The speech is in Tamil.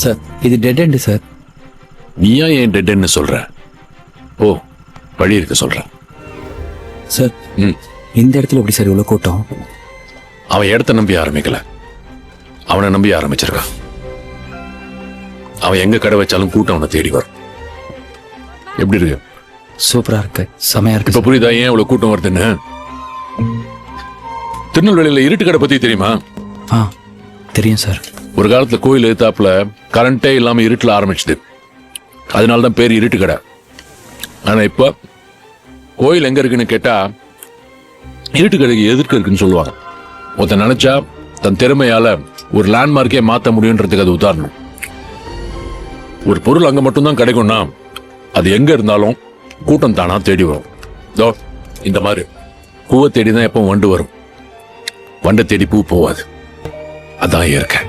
சார் இது டெட் எண்டு சார். நீயா ஏன் டெட்ன்னு சொல்ற? ஓ, வழி இருக்க சொல்ற. சார் ம். இந்த இடத்துல எப்படி சார் இவ்வளோ கூட்டம்? அவன் இடத்த நம்பி ஆரம்பிக்கல, அவனை நம்பி ஆரம்பிச்சிருக்கான். அவன் எங்க கடை வச்சாலும் கூட்டம் அவனை தேடி வரும். எப்படி இருக்கு? சூப்பரா இருக்கு, செமையா இருக்கு இப்ப சார். புரியுதா ஏன் இவ்வளவு கூட்டம் வருதுன்னு? திருநெல்வேலியில இருட்டு கடை பத்தி தெரியுமா? ஆ தெரியும் சார். ஒரு காலத்துல கோயில் எதிர்த்தாப்புல கரண்டே இல்லாம இருட்டுல ஆரம்பிச்சது, அதனாலதான் பேர் இருட்டு கடை. ஆனா இப்ப கோயில் எங்க இருக்குன்னு கேட்டா இருட்டு கடைக்கு எதிர்க்க இருக்குன்னு சொல்லுவாங்க. ஒருத்தன் நினைச்சா தன் திறமையால ஒரு லேண்ட்மார்க்கே மாத்த முடியுன்றதுக்கு அது உதாரணம். ஒரு பொருள் அங்க மட்டும்தான் கிடைக்கும்னா அது எங்க இருந்தாலும் கூட்டம் தானா தேடி வரும். இதோ இந்த மாதிரி பூவை தேடிதான் எப்பவும் வண்டு வரும், வண்டை தேடி பூ போவாது. அதான் இயற்கை.